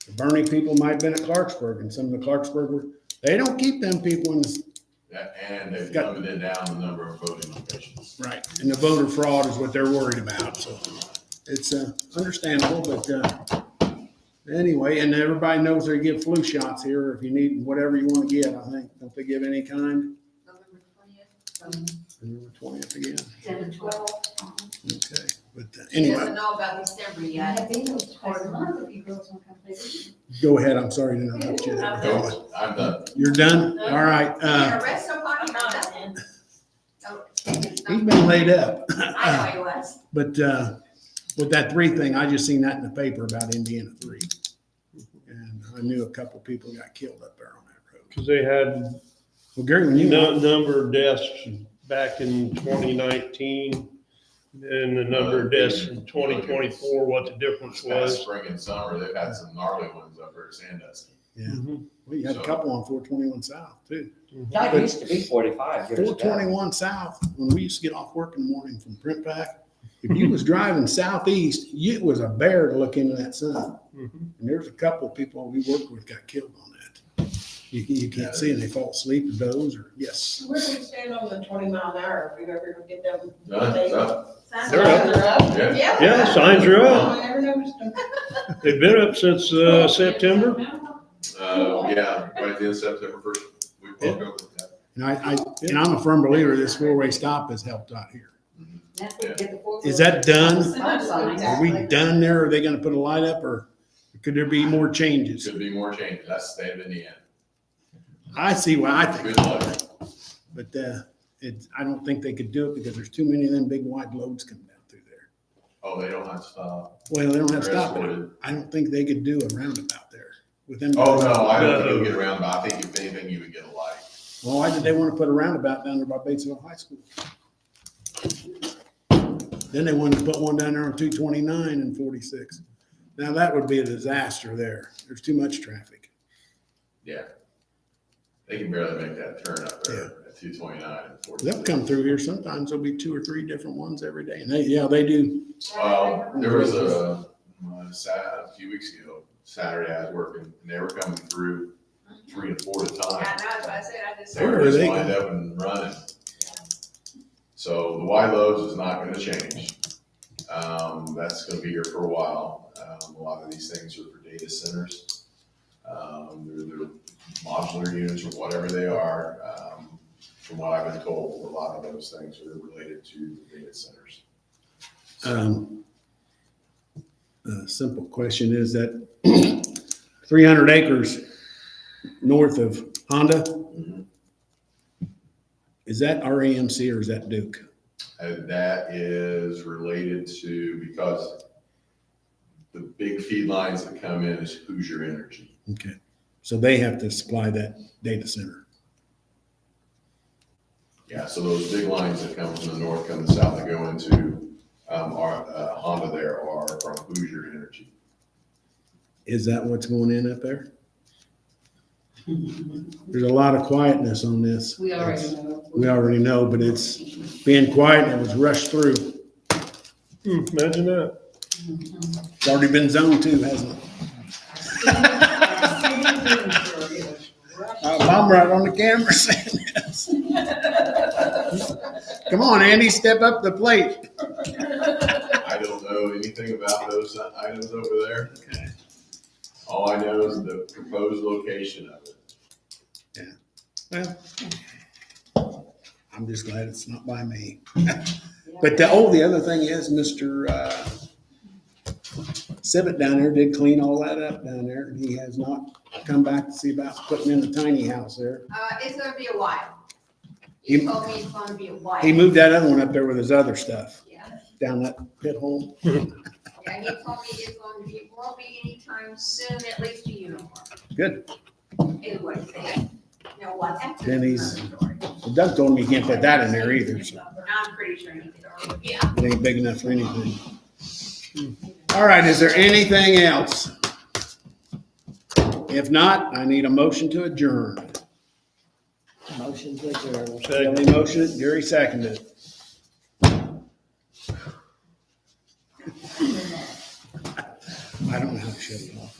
S1: The Bernie people might have been at Clarksburg, and some of the Clarksburg were, they don't keep them people in the,
S8: And they've
S1: Got-
S8: limited down the number of voting locations.
S1: right, and the voter fraud is what they're worried about, so. it's understandable, but anyway, and everybody knows they give flu shots here if you need whatever you want to get, I think. Don't they give any kind?
S3: November 20th,
S1: November 20th again.
S3: 10 to 12.
S1: Okay, but
S9: She
S1: anyway,
S9: doesn't know about December
S3: Yeah,
S9: yet.
S3: it's twice a month if you girls want to come visit.
S1: go ahead. I'm sorry to interrupt you.
S6: I'm
S1: Go
S6: done.
S1: ahead.
S8: I'm done.
S1: You're done? All right.
S9: Yeah, rest of
S6: I'm
S9: money,
S6: not,
S9: nothing.
S6: man.
S9: No,
S1: He's been laid up.
S9: I know he was.
S1: But with that 3 thing, I just seen that in the paper about Indiana 3. And I knew a couple people got killed up there on that road.
S2: Because they had
S1: Well, Gary, when you
S2: number of deaths back in 2019 and the number of deaths in 2024, what the difference
S8: This past
S2: was.
S8: spring and summer, they've had some gnarly ones up there at Sandusky.
S2: Mhm.
S1: well, you had a couple on 421 South too.
S5: That used to be 45 years ago.
S1: 421 South, when we used to get off work in the morning from Print Pack, if you was driving southeast, it was a bear to look into that sun.
S2: Mhm.
S1: And there's a couple of people we worked with got killed on that. You can't see and they fall asleep or doze or, yes.
S10: Where do we stand on the 20 mph? If we ever get them?
S8: Done, done.
S2: They're up.
S10: They're up?
S8: Yeah.
S2: Yeah, signs are
S10: Oh,
S2: up.
S10: I never noticed them.
S2: They've been up since September.
S8: Yeah, right at the end of September first, we broke over that.
S1: And I'm a firm believer this 4-way stop has helped out here.
S3: That's what get the 4-wheel.
S1: Is that done?
S3: Stop signs.
S1: Are we done there? Are they gonna put a light up or could there be more changes?
S8: Could be more changes. That's the state of Indiana.
S1: I see what I think,
S8: Good luck.
S1: but I don't think they could do it because there's too many of them big wide loads coming down through there.
S8: Oh, they don't have to stop.
S1: Well, they don't have to
S8: They're
S1: stop it.
S8: escorted.
S1: I don't think they could do a roundabout there with them.
S8: Oh, no, I don't think
S2: No.
S8: you'll get around, but I think if anything, you would get a light.
S1: Well, why did they want to put a roundabout down there by Batesville High School? Then they wanted to put one down there on 229 and 46. Now that would be a disaster there. There's too much traffic.
S8: Yeah. They can barely make that turn up there at 229 and 46.
S1: They'll come through here. Sometimes there'll be 2 or 3 different ones every day. And they do.
S8: Well, there was a few weeks ago, Saturday I was working, and they were coming through 3 and 4 at a
S9: Yeah,
S8: time.
S9: that's what I said, I just.
S8: They were
S1: Where are
S8: just
S1: they
S8: lined
S1: going?
S8: up and running. So the wide loads is not gonna change. That's gonna be here for a while. A lot of these things are for data centers. They're modular units or whatever they are. From what I've been told, a lot of those things are related to the data centers.
S1: A simple question is that 300 acres north of Honda,
S8: Mhm.
S1: is that RAMC or is that Duke?
S8: And that is related to, because the big feed lines that come in is Hoosier Energy.
S1: Okay. So they have to supply that data center.
S8: Yeah, so those big lines that come from the north, come to the south, that go into our Honda there are from Hoosier Energy.
S1: Is that what's going in up there? There's a lot of quietness on this.
S3: We already know.
S1: We already know, but it's being quiet and it was rushed through.
S2: Imagine that.
S1: It's already been zoned too, hasn't it? I'm right on the camera saying this. Come on, Andy, step up to the plate.
S8: I don't know anything about those items over there. All I know is the proposed location of it.
S1: Well, I'm just glad it's not by me. But the other thing is, Mr. Civet down there did clean all that up down there. He has not come back to see about putting in the tiny house there.
S9: It's gonna be a while.
S1: He-
S9: You told me it's gonna be a while.
S1: He moved that other one up there with his other stuff,
S9: Yeah,
S1: down that pit hole.
S9: yeah, he told me it's going to be, it won't be anytime soon, at least a uniform.
S1: Good.
S9: Is what he said. You know what? That's
S1: Then he's-
S9: another story.
S1: Well, Doug told me he can't put that in there either, so
S9: I'm pretty sure he did. Yeah.
S1: it ain't big enough for anything. All right, is there anything else? If not, I need a motion to adjourn.
S5: Motion to adjourn.
S1: Kelly motioned it, Gary seconded it. I don't know how to shut it off.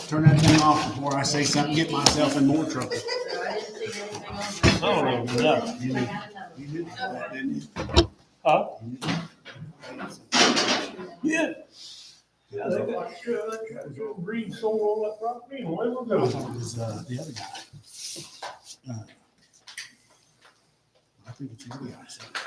S1: Turn that thing off before I say something, get myself in more trouble.
S6: So I didn't see anything on there.
S2: I don't know, nothing.
S3: I got another
S1: You did that, didn't you?
S2: Huh? Yeah. Yeah, they got, tried to breed sold on that property and let them
S1: I
S2: go.
S1: thought it was, the other guy. I think it's the other guy.